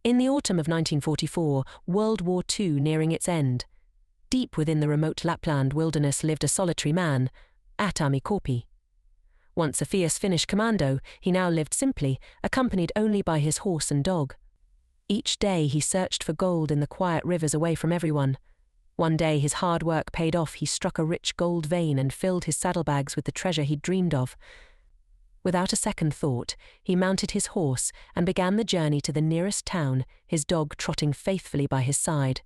In the autumn of 1944, World War II nearing its end, deep within the remote Lapland wilderness lived a solitary man, Atami Korpi. Once a fierce Finnish commando, he now lived simply, accompanied only by his horse and dog. Each day he searched for gold in the quiet rivers away from everyone. One day his hard work paid off. He struck a rich gold vein and filled his saddlebags with the treasure he'd dreamed of. Without a second thought, he mounted his horse and began the journey to the nearest town, his dog trotting faithfully by his side.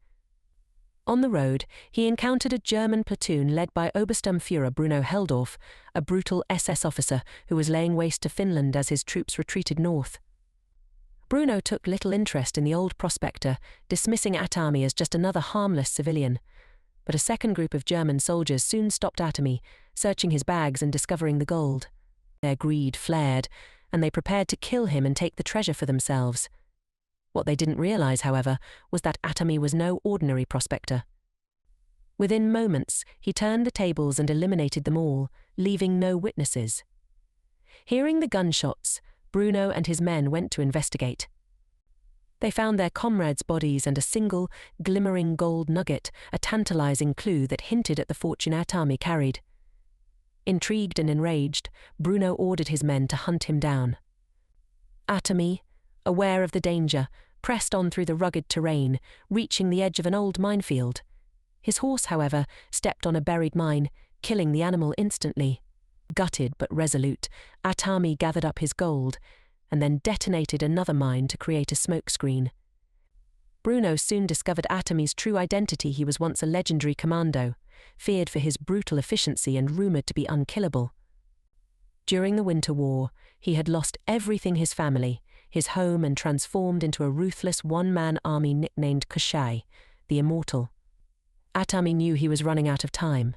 On the road, he encountered a German platoon led by Obersturmführer Bruno Helldorf, a brutal SS officer who was laying waste to Finland as his troops retreated north. Bruno took little interest in the old prospector, dismissing Atami as just another harmless civilian. But a second group of German soldiers soon stopped Atami, searching his bags and discovering the gold. Their greed flared, and they prepared to kill him and take the treasure for themselves. What they didn't realize, however, was that Atami was no ordinary prospector. Within moments, he turned the tables and eliminated them all, leaving no witnesses. Hearing the gunshots, Bruno and his men went to investigate. They found their comrades' bodies and a single, glimmering gold nugget, a tantalizing clue that hinted at the fortune Atami carried. Intrigued and enraged, Bruno ordered his men to hunt him down. Atami, aware of the danger, pressed on through the rugged terrain, reaching the edge of an old minefield. His horse, however, stepped on a buried mine, killing the animal instantly. Gutted but resolute, Atami gathered up his gold and then detonated another mine to create a smokescreen. Bruno soon discovered Atami's true identity. He was once a legendary commando, feared for his brutal efficiency and rumored to be unkillable. During the Winter War, he had lost everything: his family, his home, and transformed into a ruthless one-man army nicknamed Koshchei, the Immortal. Atami knew he was running out of time.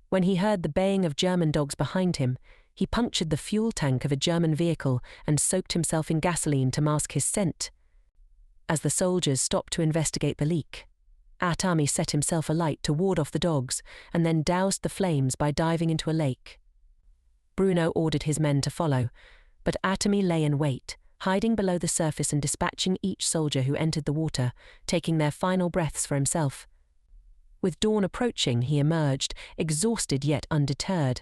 When he heard the baying of German dogs behind him, he punctured the fuel tank of a German vehicle and soaked himself in gasoline to mask his scent. As the soldiers stopped to investigate the leak, Atami set himself alight to ward off the dogs and then doused the flames by diving into a lake. Bruno ordered his men to follow, but Atami lay in wait, hiding below the surface and dispatching each soldier who entered the water, taking their final breaths for himself. With dawn approaching, he emerged, exhausted yet undeterred.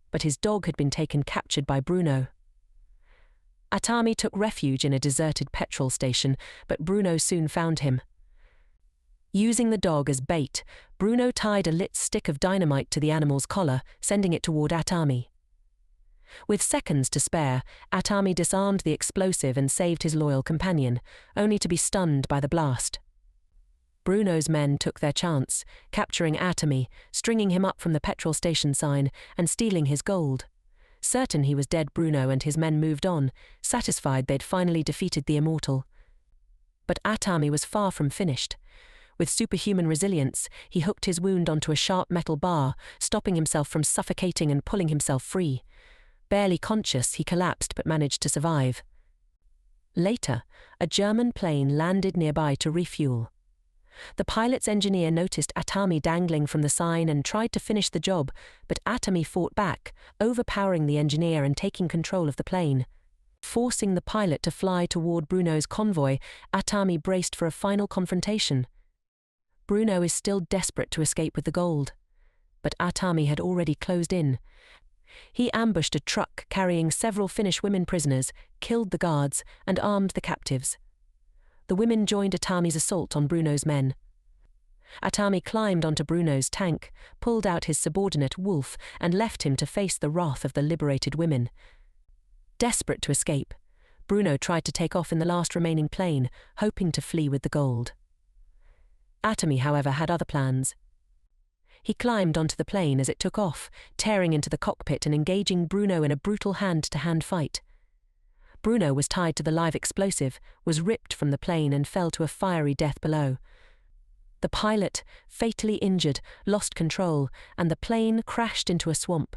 But his dog had been captured by Bruno. Atami took refuge in a deserted petrol station, but Bruno soon found him. Using the dog as bait, Bruno tied a lit stick of dynamite to the animal's collar, sending it toward Atami. With seconds to spare, Atami disarmed the explosive and saved his loyal companion, only to be stunned by the blast. Bruno's men took their chance, capturing Atami, stringing him up from the petrol station sign, and stealing his gold. Certain he was dead, Bruno and his men moved on, satisfied they'd finally defeated the Immortal. But Atami was far from finished. With superhuman resilience, he hooked his wound onto a sharp metal bar, stopping himself from suffocating and pulling himself free. Barely conscious, he collapsed but managed to survive. Later, a German plane landed nearby to refuel. The pilot's engineer noticed Atami dangling from the sign and tried to finish the job, but Atami fought back, overpowering the engineer and taking control of the plane. Forcing the pilot to fly toward Bruno's convoy, Atami braced for a final confrontation. Bruno is still desperate to escape with the gold, but Atami had already closed in. He ambushed a truck carrying several Finnish women prisoners, killed the guards, and armed the captives. The women joined Atami's assault on Bruno's men. Atami climbed onto Bruno's tank, pulled out his subordinate Wolf, and left him to face the wrath of the liberated women. Desperate to escape, Bruno tried to take off in the last remaining plane, hoping to flee with the gold. Atami, however, had other plans. He climbed onto the plane as it took off, tearing into the cockpit and engaging Bruno in a brutal hand-to-hand fight. Bruno was tied to the live explosive, was ripped from the plane and fell to a fiery death below. The pilot, fatally injured, lost control, and the plane crashed into a swamp.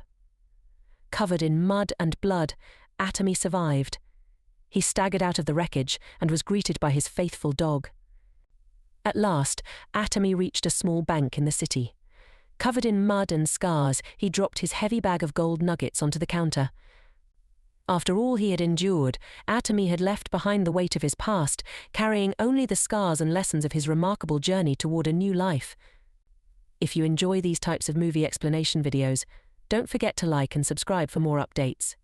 Covered in mud and blood, Atami survived. He staggered out of the wreckage and was greeted by his faithful dog. At last, Atami reached a small bank in the city. Covered in mud and scars, he dropped his heavy bag of gold nuggets onto the counter. After all he had endured, Atomy had left behind the weight of his past, carrying only the scars and lessons of his remarkable journey toward a new life. If you enjoy these types of movie explanation videos, don't forget to like and subscribe for more updates.